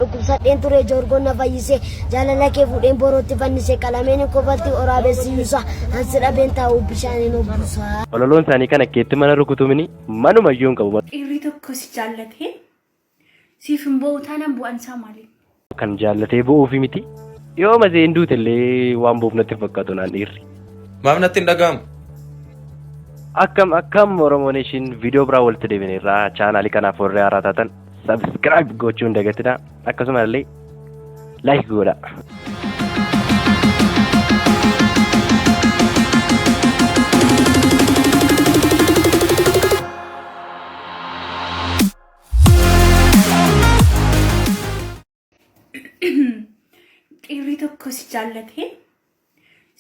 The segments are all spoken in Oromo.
Sadeen ture jorgonna fayyise jaalala kee fuudheen borootti fannise qalameen kofatti oraabessiisa hansira beentaa bishaaniin obbusa. Ololoon isaanii kana keetti mana rukutumini manuma iyyuu hin qabu. Dhiirri tokko si jaallatee siif hin bo'u taanaan bu'aan isaa maali? Kan jaallatee bu'uufi miti. Yoo mazee hin duutellee waan bu'uuf natti fakkaatu naan dhiirri. Maaf natti hin dhaga'amu. Akkam Oromoo Nation viidiyoo biraa walitti deebineerraa chaanaalii kanaaf warree haaraa taatan subscribe gochuun dagatina akkasuma illee like godha. Dhiirri tokko si jaallatee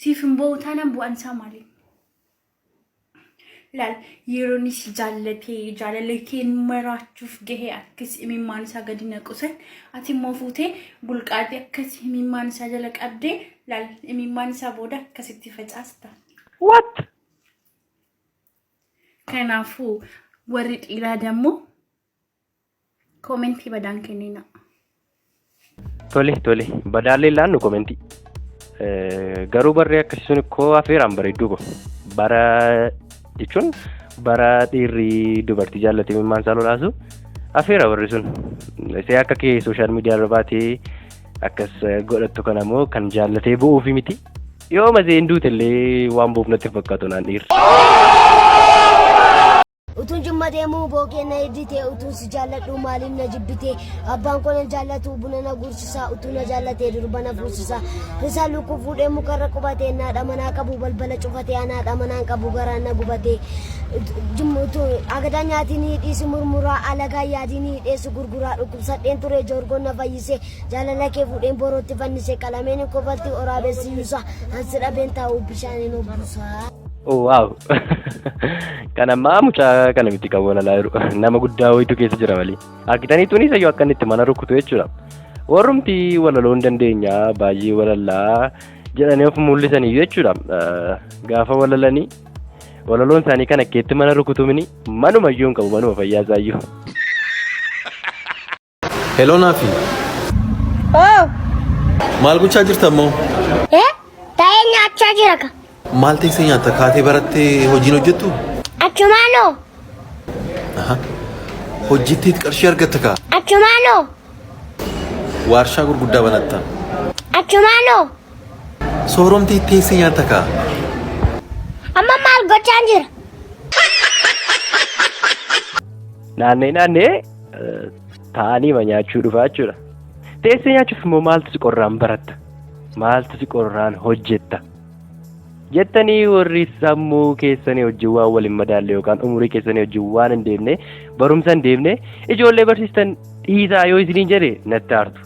siif hin bo'u taanaan bu'aan isaa maali? Laal yeroonni si jaallatee jaalala kee maraachuuf gahee akkas imimmaan isaa gadi naqusan ati immoo fuutee bulqaatee akkas imimmaan isaa jala qabdee laal imimmaan isaa booda akkasitti facaasta. What? Kanaafuu warri dhiiraa dammoo koomentii badaan kennina. Tole badaallee laannu koomentii. Garuu barree akkasii sun koo afeeraan bareedduu ko bara jechuun bara dhiirri dubartii jaallatee imimmaan isaa lolaasu afeera warri sun isee akka kee sooshaal miidiyaa irra baatee akkas godhattu kanammoo kan jaallatee bu'uufi miti. Yoo mazee hin duutellee waan bu'uuf natti fakkaatu naan dhiirri. Utun jimma deemuu bookee na edditee utun si jaalladhu maaliin na jibbitee abbaan koo na jaallatu buna na gursisaa utun na jaallatee durba na fuusisaa risaa lukkuu fuudhee mukarra qubatee naadha manaa qabu balbala cufatee anaadha manaan qabu garaan na gubatee utun agadaa nyaatiin dhiisi murmuraa alagaa yaadiin hidheessu gurguraa dhukkubsadheen ture jorgonna fayyise jaalala kee fuudheen borootti fannise qalameen kofatti oraabessiisa hansira beentaa bishaaniin obbusa. Oh wow. Kana mucaa kana miti qabu nama guddaa wayitu keessa jira malee. Argitanii tunis ayyuu akka inni itti mana rukutu jechuudha. Warrumti walaloo hin dandeenya baay'ee walallaa jedhanii of mul'isanii jechuudha. Gaafa walalanii walaloon isaanii kana keetti mana rukutumini manuma iyyuu hin qabu manuma fayyaasaa iyyuu. Hello Naafi. Oh. Maal gochaa jirta ammoo? Taa'ee nyaachaa jira ka. Maal teessee nyaata kaatee barattee hojiin hojjettu? Achumaanoo. Hojjetteet qarshii argatta kaa? Achumaanoo. Waarshaa gurguddaa banatta? Achumaanoo. Sooromtee teessee nyaata kaa? Amma maal gochaan jira? Naannee taa'anii nyaachuu dhufaa jechuudha. Teessee nyaachuuf immoo maaltu si qorraan baratta? Maaltu si qorraan hojjetta? Jettanii warri sammuu keessanii wajjin waan waliin madaalle yookaan umurii keessanii wajjin waan hin deemne barumsa hin deemne ijoollee barsiistan dhiisaa yoo isiniin jedhe natti aartu.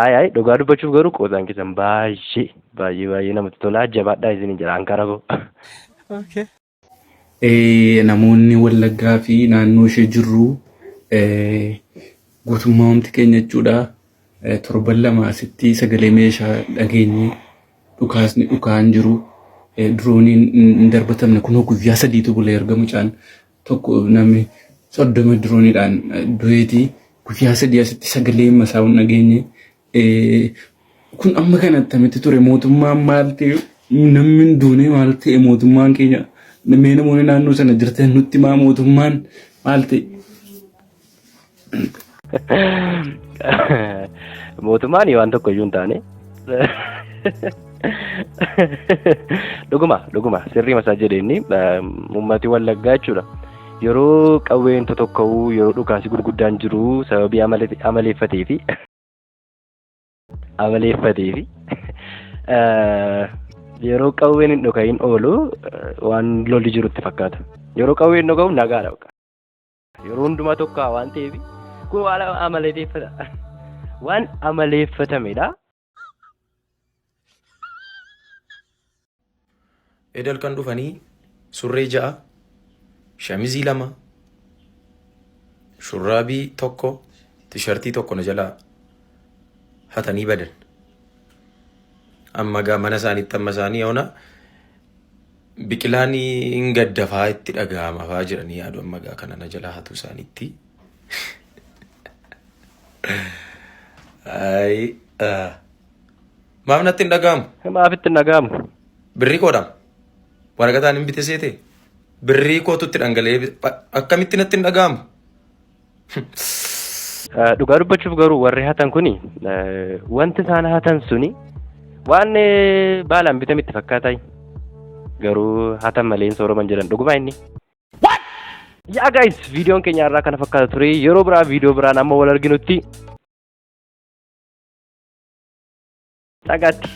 Ayi dhugaa dubbachuuf garuu qoosaan keessan baay'ee namatti tolaa jabaadhaa isiniin jedha ankara koo. Namoonni Wallaggaa fi naannoo ishee jirru guutummaa wanti keenya jechuudha. Torban lama asitti sagalee meeshaa dhageenye dhukaasni dhukaan jiru dirooniin hin darbatamne kunoo guyyaa sadiitu bulee erga mucaan tokko namni 30 dirooniidhaan du'eeti guyyaa sadii asitti sagalee masaa'uun dhageenye kun amma kana attamitti ture mootummaan maal ta'e namni hin duune maal ta'e mootummaan keenya namoonni naannoo sana jirtan nutti maa mootummaan maal ta'e. Mootummaan waan tokko iyyuu hin taane dhuguma sirrii masaa jedheenni uummatni Wallaggaa jechuudha. Yeroo qawween tokko'uu yeroo dhukaasi gurguddaan jiru sababii amaleeffatee fi yeroo qawween hin dhuka'iin oolu waan lolli jirutti fakkaata. Yeroo qawween dhuka'u nagaadha. Yeroo hundumaa tokko waan ta'eef kun waan amaleeffatamedha. Edel kan dhufanii surree 6, shamizii 2, shurraabii 1, tishartii 1 na jalaa hatanii badan. Amma gaa mana isaaniitti amma isaanii yoona biqilaan hin gaddafaa itti dhaga'ama fa'aa jiranii yaadu amma gaa kana na jalaa hatu isaaniitti. Ay, maaf natti hin dhaga'amu. Maafitti hin dhaga'amu. Birrii koodhaam. Waraqataan hin bite seete. Birrii kootutti dhangala'ee akkamitti natti hin dhaga'amu. Dhugaa dubbachuuf garuu warri hatan kuni wanti isaan hatan suni waan baalaan bitamitti fakkaataa. Garuu hatan malee sooroman jedhan dhuguma inni. Yaa guys, viidiyoon keenya irraa kana fakkaata ture. Yeroo biraa viidiyoo biraan amma wal arginutti. Tagatti.